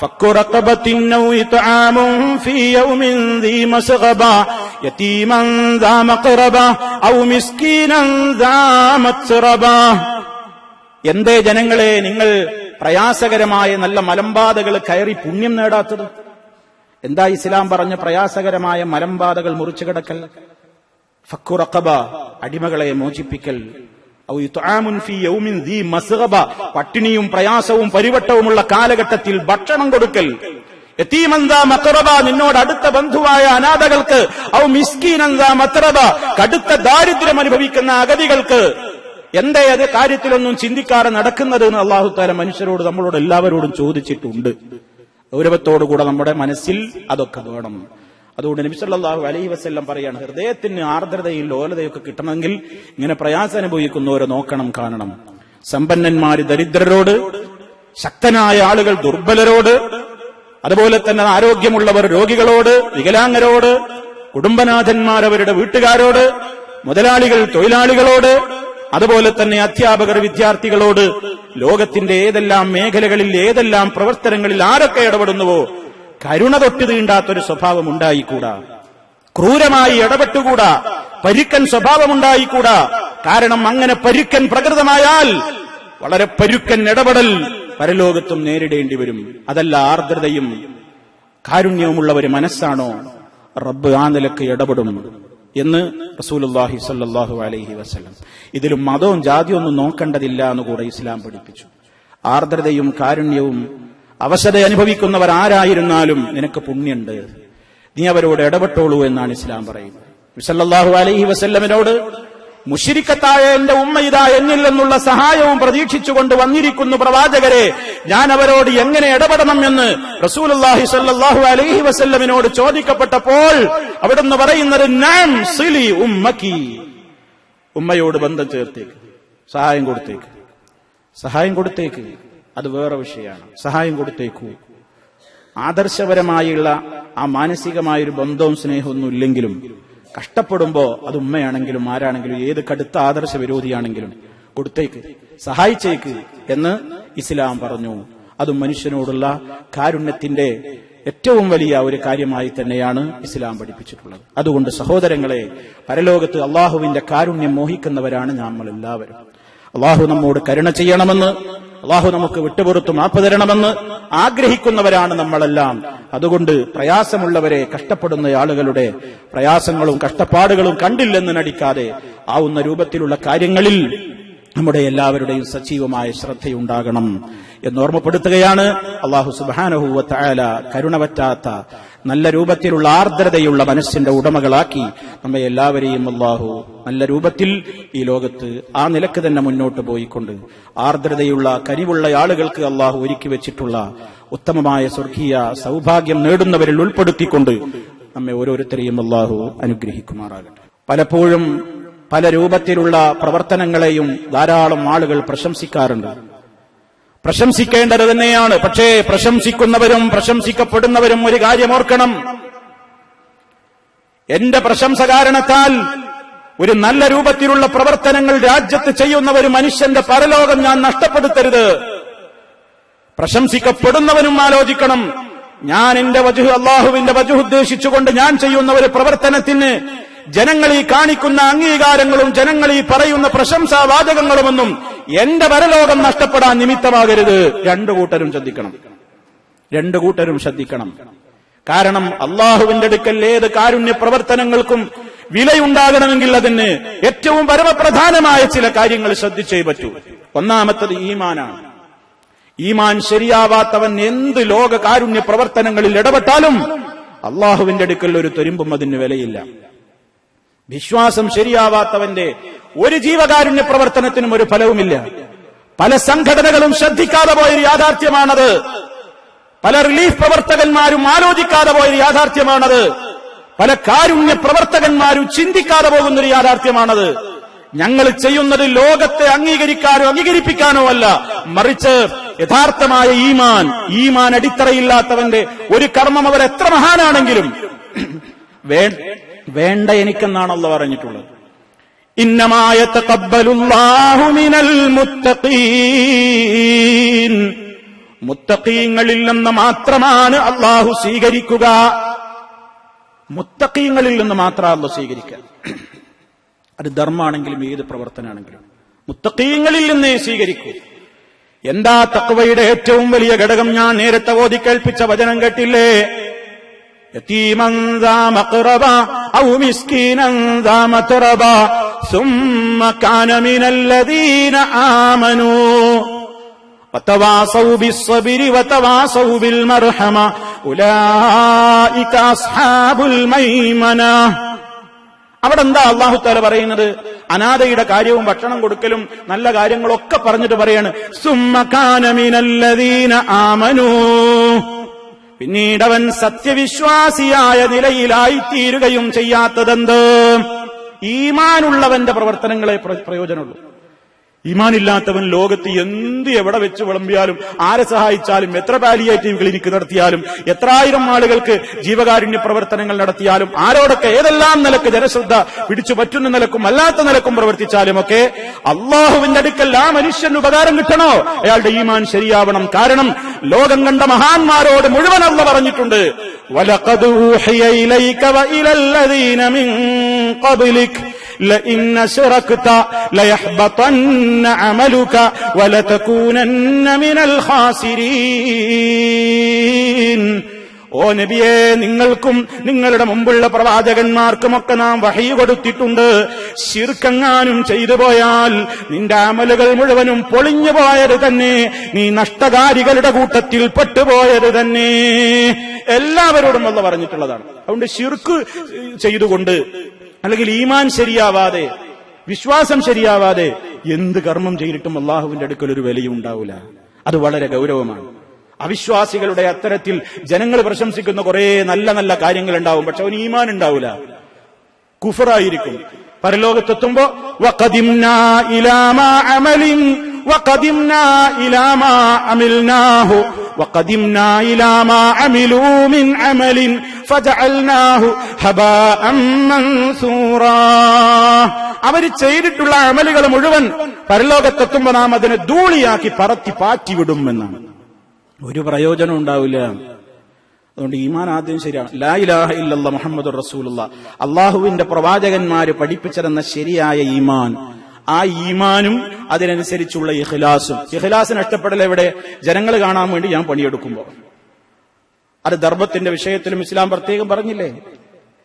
ഫക്കു റഖബത്തിൻ ഔ ഇത്ആമുൻ ഫീ യൗമിൻ ദീ മസ്ഗബ യതീമൻ ദാ മഖറബ ഔ മിസ്കീനൻ ദാ മത്റബ. എന്തേ ജനങ്ങളെ നിങ്ങൾ പ്രയാസകരമായ നല്ല മലമ്പാതകൾ കയറി പുണ്യം നേടാത്തത്? എന്താ ഇസ്ലാം പറഞ്ഞ പ്രയാസകരമായ മലമ്പാതകൾ മുറിച്ചു കിടക്കൽ? ഫക്കു റഖബ, അടിമകളെ മോചിപ്പിക്കൽ. ഔ ഇത്ആമുൻ ഫീ യൗമിൻ ദീ മസ്ഗബ, പട്ടിണിയും പ്രയാസവും പരിവട്ടവുമുള്ള കാലഘട്ടത്തിൽ ഭക്ഷണം കൊടുക്കൽ. യതീമൻ ദാ മഖറബ, നിന്നോട് അടുത്ത ബന്ധുവായ അനാഥകൾക്ക്. ഔ മിസ്കീനൻ ദാ മത്റബ, കടുത്ത ദാരിദ്ര്യം അനുഭവിക്കുന്ന അഗതികൾക്ക്. എന്തേ അത് കാര്യത്തിലൊന്നും ചിന്തിക്കാതെ നടക്കുന്നത് എന്ന് അല്ലാഹു തആല മനുഷ്യരോട്, നമ്മളോട് എല്ലാവരോടും ചോദിച്ചിട്ടുണ്ട്. ഗൗരവത്തോടുകൂടെ നമ്മുടെ മനസ്സിൽ അതൊക്കെ വേണം. അതുകൊണ്ട് നബി സല്ലല്ലാഹു അലൈഹി വസല്ലം പറയാണ്, ഹൃദയത്തിന് ആർദ്രതയും ലോലതയൊക്കെ കിട്ടണമെങ്കിൽ ഇങ്ങനെ പ്രയാസം അനുഭവിക്കുന്നവരെ നോക്കണം, കാണണം. സമ്പന്നന്മാര് ദരിദ്രരോട്, ശക്തനായ ആളുകൾ ദുർബലരോട്, അതുപോലെ തന്നെ ആരോഗ്യമുള്ളവർ രോഗികളോട്, വികലാംഗരോട്, കുടുംബനാഥന്മാർ അവരുടെ വീട്ടുകാരോട്, മുതലാളികൾ തൊഴിലാളികളോട്, അതുപോലെ തന്നെ അധ്യാപകർ വിദ്യാർത്ഥികളോട് ലോകത്തിന്റെ ഏതെല്ലാം മേഖലകളിൽ ഏതെല്ലാം പ്രവർത്തനങ്ങളിൽ ആരൊക്കെ ഇടപെടുന്നുവോ കരുണ തൊട്ട് തീണ്ടാത്തൊരു സ്വഭാവം ഉണ്ടായിക്കൂടാ, ക്രൂരമായി ഇടപെട്ടുകൂടാ, പരുക്കൻ സ്വഭാവമുണ്ടായിക്കൂടാ. കാരണം അങ്ങനെ പരുക്കൻ പ്രകൃതമായാൽ വളരെ പരുക്കൻ ഇടപെടൽ പരലോകത്തും നേരിടേണ്ടി വരും. അതല്ല ആർദ്രതയും കാരുണ്യവുമുള്ള ഒരു മനസ്സാണോ, റബ്ബ് ആ നിലക്ക് ഇടപെടും എന്ന് റസൂലുള്ളാഹി സ്വല്ലല്ലാഹു അലൈഹി വസല്ലം. ഇതിലും മതവും ജാതിയും ഒന്നും നോക്കേണ്ടതില്ല എന്നുകൂടെ ഇസ്ലാം പഠിപ്പിച്ചു. ആർദ്രതയും കാരുണ്യവും അവശത അനുഭവിക്കുന്നവർ ആരായിരുന്നാലും നിനക്ക് പുണ്യുണ്ട്, നീ അവരോട് ഇടപെട്ടോളൂ എന്നാണ് ഇസ്ലാം പറയുന്നത്. സല്ലല്ലാഹു അലൈഹി വസല്ലമിനോട് മുശ്രിക്കത്തായ എന്റെ ഉമ്മ ഇതാ എന്നിൽ നിന്നുള്ള സഹായവും പ്രതീക്ഷിച്ചുകൊണ്ട് വന്നിരിക്കുന്നു പ്രവാചകരെ, ഞാൻ അവരോട് എങ്ങനെ ഇടപെടണം എന്ന് റസൂലുള്ളാഹി സ്വല്ലല്ലാഹു അലൈഹി വസല്ലമിനോട് ചോദിക്കപ്പെട്ടപ്പോൾ അവിടുന്ന് പറയുന്നത് നഅം സിലി ഉമ്മക്കി, ഉമ്മയോട് ബന്ധം ചേർത്തേക്ക്, സഹായം കൊടുത്തേക്ക്, സഹായം കൊടുത്തേക്ക്. അത് വേറെ വിഷയമാണ്, സഹായം കൊടുത്തേക്കൂ. ആദർശപരമായുള്ള ആ മാനസികമായൊരു ബന്ധവും സ്നേഹമൊന്നും ഇല്ലെങ്കിലും കഷ്ടപ്പെടുമ്പോ അത് ഉമ്മയാണെങ്കിലും ആരാണെങ്കിലും ഏത് കടുത്ത ആദർശ വിരോധിയാണെങ്കിലും കൊടുത്തേക്ക്, സഹായിച്ചേക്ക് എന്ന് ഇസ്ലാം പറഞ്ഞു. അതും മനുഷ്യനോടുള്ള കാരുണ്യത്തിന്റെ ഏറ്റവും വലിയ ഒരു കാര്യമായി തന്നെയാണ് ഇസ്ലാം പഠിപ്പിച്ചിട്ടുള്ളത്. അതുകൊണ്ട് സഹോദരങ്ങളെ, പരലോകത്ത് അള്ളാഹുവിന്റെ കാരുണ്യം മോഹിക്കുന്നവരാണ് നമ്മൾ എല്ലാവരും. അള്ളാഹു നമ്മോട് കരുണ ചെയ്യണമെന്ന്, അള്ളാഹു നമുക്ക് വിട്ടുപുറത്തു മാപ്പ് തരണമെന്ന് ആഗ്രഹിക്കുന്നവരാണ് നമ്മളെല്ലാം. അതുകൊണ്ട് പ്രയാസമുള്ളവരെ, കഷ്ടപ്പെടുന്ന ആളുകളുടെ പ്രയാസങ്ങളും കഷ്ടപ്പാടുകളും കണ്ടില്ലെന്ന് നടിക്കാതെ ആവുന്ന രൂപത്തിലുള്ള കാര്യങ്ങളിൽ നമ്മുടെ എല്ലാവരുടെയും സജീവമായ ശ്രദ്ധയുണ്ടാകണം എന്നോർമ്മപ്പെടുത്തുകയാണ്. അല്ലാഹു സുബ്ഹാനഹു വ തആല കരുണ പറ്റാത്ത നല്ല രൂപത്തിലുള്ള ആർദ്രതയുള്ള മനസ്സിന്റെ ഉടമകളാക്കി നമ്മെ എല്ലാവരെയും അല്ലാഹു നല്ല രൂപത്തിൽ ഈ ലോകത്ത് ആ നിലക്ക് തന്നെ മുന്നോട്ട് പോയിക്കൊണ്ട് ആർദ്രതയുള്ള കനിവുള്ള ആളുകൾക്ക് അല്ലാഹു ഒരുക്കി വെച്ചിട്ടുള്ള ഉത്തമമായ സ്വർഗീയ സൗഭാഗ്യം നേടുന്നവരിൽ ഉൾപ്പെടുത്തിക്കൊണ്ട് നമ്മെ ഓരോരുത്തരെയും അല്ലാഹു അനുഗ്രഹിക്കുമാറാകട്ടെ. പലപ്പോഴും പല രൂപത്തിലുള്ള പ്രവർത്തനങ്ങളെയും ധാരാളം ആളുകൾ പ്രശംസിക്കാറുണ്ട്. പ്രശംസിക്കേണ്ടത് തന്നെയാണ്. പക്ഷേ പ്രശംസിക്കുന്നവരും പ്രശംസിക്കപ്പെടുന്നവരും ഒരു കാര്യം ഓർക്കണം. എന്റെ പ്രശംസ കാരണത്താൽ ഒരു നല്ല രൂപത്തിലുള്ള പ്രവർത്തനങ്ങൾ രാജ്യത്ത് ചെയ്യുന്ന ഒരു മനുഷ്യന്റെ പരലോകം ഞാൻ നഷ്ടപ്പെടുത്തരുത്. പ്രശംസിക്കപ്പെടുന്നവനും ആലോചിക്കണം, ഞാൻ എന്റെ വജ്ഹ്, അള്ളാഹുവിന്റെ വജ്ഹ് ഉദ്ദേശിച്ചുകൊണ്ട് ഞാൻ ചെയ്യുന്ന ഒരു പ്രവർത്തനത്തിന് ജനങ്ങൾ ഈ കാണിക്കുന്ന അംഗീകാരങ്ങളും ജനങ്ങൾ ഈ പറയുന്ന പ്രശംസാവാചകങ്ങളുമൊന്നും എന്റെ പരലോകം നഷ്ടപ്പെടാൻ നിമിത്തമാകരുത്. രണ്ടു കൂട്ടരും ശ്രദ്ധിക്കണം. കാരണം അള്ളാഹുവിന്റെ അടുക്കൽ ഏത് കാരുണ്യ പ്രവർത്തനങ്ങൾക്കും വിലയുണ്ടാകണമെങ്കിൽ അതിന് ഏറ്റവും പരമപ്രധാനമായ ചില കാര്യങ്ങൾ ശ്രദ്ധിച്ചേ പറ്റൂ. ഒന്നാമത്തത് ഈമാനാണ്. ഈമാൻ ശരിയാവാത്തവൻ എന്ത് ലോക കാരുണ്യ പ്രവർത്തനങ്ങളിൽ ഇടപെട്ടാലും അള്ളാഹുവിന്റെ അടുക്കൽ ഒരു തുരുമ്പും അതിന് വിലയില്ല. വിശ്വാസം ശരിയാവാത്തവന്റെ ഒരു ജീവകാരുണ്യ പ്രവർത്തനത്തിനും ഒരു ഫലവുമില്ല. പല സംഘടനകളും ശ്രദ്ധിക്കാതെ പോയൊരു യാഥാർത്ഥ്യമാണത്. പല റിലീഫ് പ്രവർത്തകന്മാരും ആലോചിക്കാതെ പോയൊരു യാഥാർത്ഥ്യമാണത്. പല കാരുണ്യ പ്രവർത്തകന്മാരും ചിന്തിക്കാതെ പോകുന്നൊരു യാഥാർത്ഥ്യമാണത്. ഞങ്ങൾ ചെയ്യുന്നത് ലോകത്തെ അംഗീകരിക്കാനോ അംഗീകരിപ്പിക്കാനോ അല്ല, മറിച്ച് യഥാർത്ഥമായ ഈമാൻ അടിത്തറയില്ലാത്തവന്റെ ഒരു കർമ്മം അവർ എത്ര മഹാനാണെങ്കിലും വേണ്ട എനിക്കെന്നാണ് അല്ലാഹു പറഞ്ഞിട്ടുള്ളത്. ഇന്നമാ യതഖബ്ബലുല്ലാഹു മിനൽ മുത്തഖീൻ, മുത്തഖീങ്ങളിൽ നിന്ന് മാത്രമാണ് അല്ലാഹു സ്വീകരിക്കുക. മുത്തഖീങ്ങളിൽ നിന്ന് മാത്രം അല്ലാഹു സ്വീകരിക്കുക. അത് ധർമ്മാണെങ്കിലും ഏത് പ്രവർത്തനമാണെങ്കിലും മുത്തഖീങ്ങളിൽ നിന്നേ സ്വീകരിക്കൂ. എന്താ തഖ്വയുടെ ഏറ്റവും വലിയ ഘടകം? ഞാൻ നേരത്തെ ഓതി കേൾപ്പിച്ച വചനം കേട്ടില്ലേ? യതീമൻ ദാ മഖറബ ഔ മിസ്കീനൻ ദാ മതറബ സുമ്മ കാന മിനല്ലദീന ആമനൂ വതവാസൗ ബിസ്സബ്രി വതവാസൗ ബിൽ മർഹമ ഉലൈക അസ്ഹാബുൽ മൈമന. അവിടെ എന്താ അല്ലാഹു തആല പറയുന്നത്? അനാഥയുടെ കാര്യവും ഭക്ഷണം കൊടുക്കലും നല്ല കാര്യങ്ങളൊക്കെ പറഞ്ഞിട്ട് പറയാണ് സുമ്മ കാന മിനല്ലദീന ആമനൂ, പിന്നീട് അവൻ സത്യവിശ്വാസിയായ ഈമാനില്ലാത്തവൻ ലോകത്ത് എവിടെ വെച്ച് വിളമ്പിയാലും, ആരെ സഹായിച്ചാലും, എത്ര പാലിയേറ്റീവ് ക്ലിനിക്ക് നടത്തിയാലും, എത്രായിരം ആളുകൾക്ക് ജീവകാരുണ്യ പ്രവർത്തനങ്ങൾ നടത്തിയാലും, ആരോടൊക്കെ ഏതെല്ലാം നിലക്ക് ജനശ്രദ്ധ പിടിച്ചു പറ്റുന്ന നിലക്കും അല്ലാത്ത നിലക്കും പ്രവർത്തിച്ചാലും ഒക്കെ അള്ളാഹുവിന്റെ അടുക്കൽ ആ മനുഷ്യന് ഉപകാരം കിട്ടണോ? അയാളുടെ ഈമാൻ ശരിയാവണം. കാരണം ലോകം കണ്ട മഹാന്മാരോട് മുഴുവൻ അല്ലാഹു പറഞ്ഞിട്ടുണ്ട്, വലഖദ് ഊഹിയ ഇലൈക വഇലല്ലദീന മിൻ ഖബ്ലിക ലഇൻ അശ്റക്ത ലയഹ്ബതന്ന അമലുക വലതകൂനന്ന മിനൽ ഖാസിരീൻ. ഓ നബിയേ, നിങ്ങൾക്കും നിങ്ങളുടെ മുമ്പുള്ള പ്രവാചകന്മാർക്കുമൊക്കെ നാം വഹീ കൊടുത്തിട്ടുണ്ട്. ശിർക്കെങ്ങാനും ചെയ്തു പോയാൽ നിന്റെ അമലുകൾ മുഴുവനും പൊളിഞ്ഞു പോയത് തന്നെ, നീ നഷ്ടകാരികളുടെ കൂട്ടത്തിൽ പെട്ടുപോയത് തന്നെ. എല്ലാവരോടും അല്ലാഹു പറഞ്ഞിട്ടുള്ളതാണ്. അതുകൊണ്ട് ശിർക്ക് ചെയ്തുകൊണ്ട് അല്ലെങ്കിൽ ഈമാൻ ശരിയാവാതെ, വിശ്വാസം ശരിയാവാതെ എന്ത് കർമ്മം ചെയ്തിട്ടും അള്ളാഹുവിന്റെ അടുക്കൽ ഒരു വിലയും ഉണ്ടാവില്ല. അത് വളരെ ഗൗരവമാണ്. അവിശ്വാസികളുടെ അത്തരത്തിൽ ജനങ്ങൾ പ്രശംസിക്കുന്ന കുറെ നല്ല നല്ല കാര്യങ്ങൾ ഉണ്ടാവും, പക്ഷെ അവന് ഈമാൻ ഉണ്ടാവില്ല, കുഫറായിരിക്കും. പരലോകത്തെത്തുമ്പോ വഖദിംനാ ഇലാ മാ അമലിൻ വഖദിംനാ ഇലാ മാ അമിൽനാഹു വഖദിംനാ ഇലാ മാ അമിലൂ മിൻ അമലിൻ ഫജഅൽനാഹു ഹബാഅൻ മൻസൂറാ. അവർ ചെയ്തിട്ടുള്ള അമലുകൾ മുഴുവൻ പരലോകത്തെത്തുമ്പോ നാം അതിനെ ധൂളിയാക്കി പറത്തി പാറ്റിവിടും എന്നാണ്. ഒരു പ്രയോജനം ഉണ്ടാവില്ല. അതുകൊണ്ട് ഈമാൻ ആദ്യം ശരിയാണ്. ലാ ഇലാഹ ഇല്ലല്ലാഹ് മുഹമ്മദുർ റസൂലുള്ളാഹ്, അള്ളാഹുവിന്റെ പ്രവാചകന്മാര് പഠിപ്പിച്ചിരുന്ന ശരിയായ ഈമാൻ. ആ ഈമാനും അതിനനുസരിച്ചുള്ള ഇഖ്ലാസും. ഇഖ്ലാസ് നഷ്ടപ്പെടൽ എവിടെ? ജനങ്ങൾ കാണാൻ വേണ്ടി ഞാൻ പണിയെടുക്കുമ്പോ. അത് ധർമ്മത്തിന്റെ വിഷയത്തിലും ഇസ്ലാം പ്രത്യേകം പറഞ്ഞില്ലേ?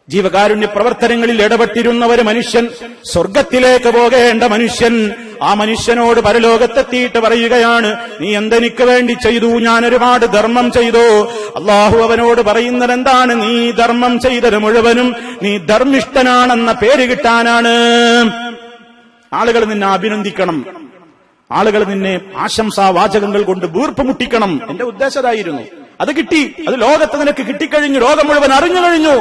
ജീവകാരുണ്യ പ്രവർത്തനങ്ങളിൽ ഇടപെട്ടിരുന്ന ഒരു മനുഷ്യൻ, സ്വർഗത്തിലേക്ക് പോകേണ്ട മനുഷ്യൻ, ആ മനുഷ്യനോട് പരലോകത്തെത്തിയിട്ട് പറയുകയാണ്, നീ എന്തെനിക്ക് വേണ്ടി ചെയ്തു? ഞാൻ ഒരുപാട് ധർമ്മം ചെയ്തു. അള്ളാഹു അവനോട് പറയുന്നത് എന്താണ്? നീ ധർമ്മം ചെയ്തത് മുഴുവനും നീ ധർമ്മിഷ്ഠനാണെന്ന പേര് കിട്ടാനാണ്. ആളുകൾ നിന്നെ അഭിനന്ദിക്കണം, ആളുകൾ നിന്നെ ആശംസാവാചകങ്ങൾ കൊണ്ട് വീർപ്പ് മുട്ടിക്കണം. എന്റെ ഉദ്ദേശമായിരുന്നു. അത് കിട്ടി. അത് ലോകത്ത് നിനക്ക് കിട്ടിക്കഴിഞ്ഞു, ലോകം മുഴുവൻ അറിഞ്ഞു കഴിഞ്ഞു.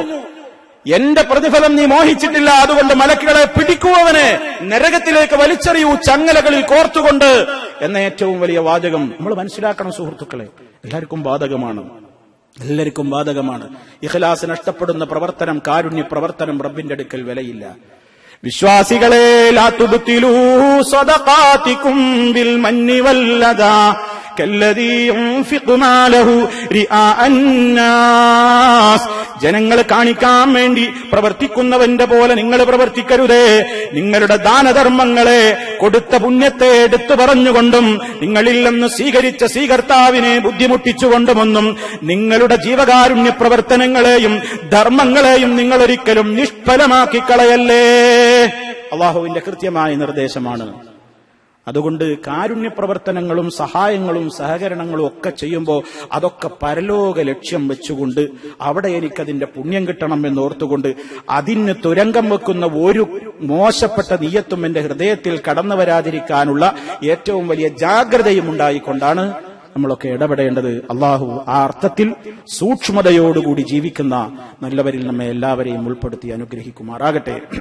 എന്റെ പ്രതിഫലം നീ മോഹിച്ചിട്ടില്ല, അതുകൊണ്ട് മലക്കുകളെ പിടിക്കുവവനെ നരകത്തിലേക്ക് വലിച്ചെറിയൂ, ചങ്ങലകളിൽ കോർത്തുകൊണ്ട് എന്ന ഏറ്റവും വലിയ വാചകം നമ്മൾ മനസ്സിലാക്കണം സുഹൃത്തുക്കളെ. എല്ലാവർക്കും ബാധകമാണ്, എല്ലാവർക്കും ബാധകമാണ്. ഇഖ്ലാസ് നഷ്ടപ്പെടുന്ന പ്രവർത്തനം, കാരുണ്യ പ്രവർത്തനം റബ്ബിന്റെ അടുക്കൽ വിലയില്ല. വിശ്വാസികളെ, ലാ തുബ്തിലൂ സദഖാതികും ബിൽ മന്നി വല്ലദാ കല്ലദീ യുൻഫിഖു മാലഹു റിആഅൻ നാസ്. ജനങ്ങൾ കാണിക്കാൻ വേണ്ടി പ്രവർത്തിക്കുന്നവന്റെ പോലെ നിങ്ങൾ പ്രവർത്തിക്കരുതേ. നിങ്ങളുടെ ദാനധർമ്മങ്ങളെ, കൊടുത്ത പുണ്യത്തെ എടുത്തു പറഞ്ഞുകൊണ്ടും നിങ്ങളിൽ നിന്ന് സ്വീകരിച്ച സ്വീകർത്താവിനെ ബുദ്ധിമുട്ടിച്ചുകൊണ്ടുമൊന്നും നിങ്ങളുടെ ജീവകാരുണ്യ പ്രവർത്തനങ്ങളെയും ധർമ്മങ്ങളെയും നിങ്ങൾ ഒരിക്കലും നിഷ്ഫലമാക്കി കളയല്ലേ. അള്ളാഹുവിന്റെ കൃത്യമായ നിർദ്ദേശമാണ്. അതുകൊണ്ട് കാരുണ്യ പ്രവർത്തനങ്ങളും സഹായങ്ങളും സഹകരണങ്ങളും ഒക്കെ ചെയ്യുമ്പോൾ അതൊക്കെ പരലോക ലക്ഷ്യം വെച്ചുകൊണ്ട്, അവിടെ എനിക്കതിന്റെ പുണ്യം കിട്ടണം എന്നോർത്തുകൊണ്ട് അതിന് തുരങ്കം വെക്കുന്ന ഒരു മോശപ്പെട്ട നിയ്യത്തും എന്റെ ഹൃദയത്തിൽ കടന്നു വരാതിരിക്കാനുള്ള ഏറ്റവും വലിയ ജാഗ്രതയും ഉണ്ടായിക്കൊണ്ടാണ് നമ്മളൊക്കെ ഇടപെടേണ്ടത്. അള്ളാഹു ആ അർത്ഥത്തിൽ സൂക്ഷ്മതയോടുകൂടി ജീവിക്കുന്ന നല്ലവരിൽ നമ്മെ എല്ലാവരെയും ഉൾപ്പെടുത്തി അനുഗ്രഹിക്കുമാറാകട്ടെ.